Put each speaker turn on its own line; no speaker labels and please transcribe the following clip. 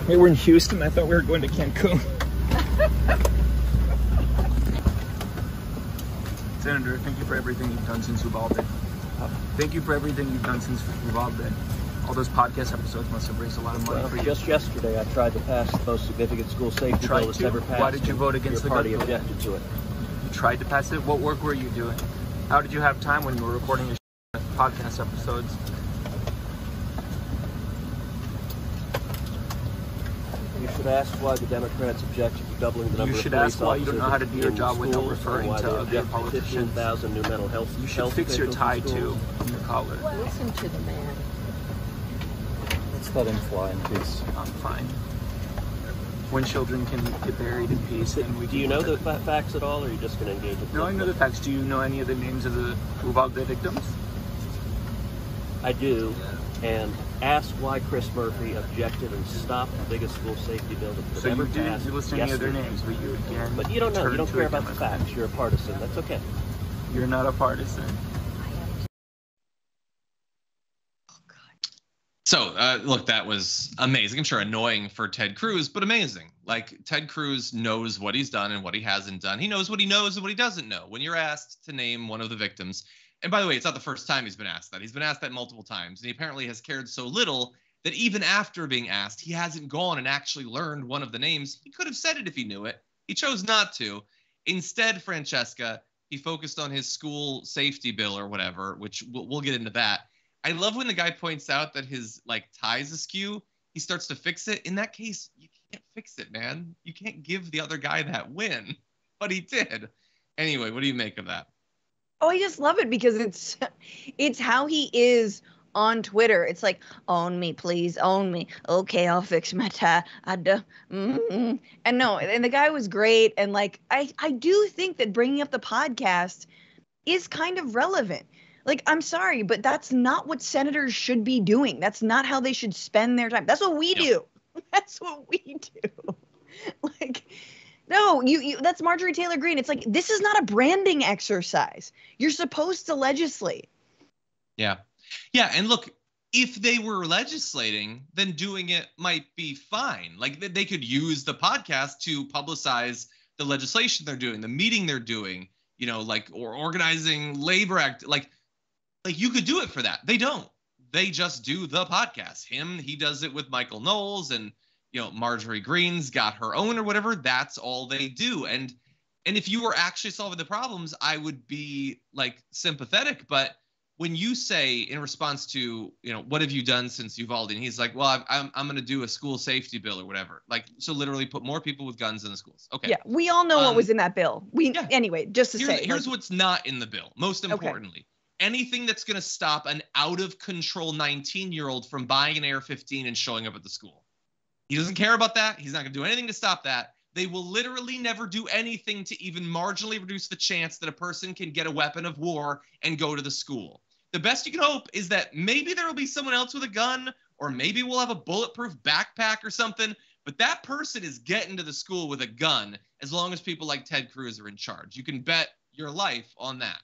Hey, we're in Houston. I thought we were going to Cancun. Senator, thank you for everything you've done since Uvalde. Thank you for everything you've done since Uvalde. All those podcast episodes must have raised a lot of money for you.
Just yesterday, I tried to pass the most significant school safety bill that's ever passed.
Why did you vote against the
party?
bill?
Objected to it.
You tried to pass it? What work were you doing? How did you have time when you were recording your podcast episodes?
You should ask why the Democrats objected to doubling the number of police officers.
You should ask why you don't know how to do your job without referring to other politicians.
15,000 new mental health.
You should fix your tie too, on your collar.
Listen to the man.
Let's let him fly in peace.
I'm fine. When children can get buried in peace, and we.
Do you know the facts at all, or are you just going to engage with?
No, I know the facts. Do you know any of the names of the Uvalde victims?
I do, and ask why Chris Murphy objected and stopped the biggest school safety bill that's ever passed. So you didn't list any of their names, but you again. But you don't know. You don't care about the facts. You're a partisan. That's okay.
You're not a partisan.
So, look, that was amazing. I'm sure annoying for Ted Cruz, but amazing. Like, Ted Cruz knows what he's done and what he hasn't done. He knows what he knows and what he doesn't know. When you're asked to name one of the victims, and by the way, it's not the first time he's been asked that. He's been asked that multiple times, and he apparently has cared so little that even after being asked, he hasn't gone and actually learned one of the names. He could have said it if he knew it. He chose not to. Instead, Francesca, he focused on his school safety bill or whatever, which we'll get into that. I love when the guy points out that his tie's askew. He starts to fix it. In that case, you can't fix it, man. You can't give the other guy that win, but he did. Anyway, what do you make of that?
Oh, I just love it because it's how he is on Twitter. It's like, own me, please, own me. Okay, I'll fix my tie. And the guy was great. And I do think that bringing up the podcast is kind of relevant. I'm sorry, but that's not what senators should be doing. That's not how they should spend their time. That's what we do. That's what we do. No, that's Marjorie Taylor Greene. It's like, this is not a branding exercise. You're supposed to legislate.
Yeah. Yeah. And look, if they were legislating, then doing it might be fine. They could use the podcast to publicize the legislation they're doing, the meeting they're doing, or organizing labor act. You could do it for that. They don't. They just do the podcast. He does it with Michael Knowles, and Marjorie Greene's got her own or whatever. That's all they do. And if you were actually solving the problems, I would be sympathetic. But when you say in response to, what have you done since Uvalde? And he's like, well, I'm going to do a school safety bill or whatever. So literally put more people with guns in the schools. Okay.
Yeah, we all know what was in that bill. Anyway, just to say.
Here's what's not in the bill. Most importantly. Anything that's going to stop an out-of-control 19-year-old from buying an AR-15 and showing up at the school. He doesn't care about that. He's not going to do anything to stop that. They will literally never do anything to even marginally reduce the chance that a person can get a weapon of war and go to the school. The best you can hope is that maybe there will be someone else with a gun, or maybe we'll have a bulletproof backpack or something, but that person is getting to the school with a gun as long as people like Ted Cruz are in charge. You can bet your life on that.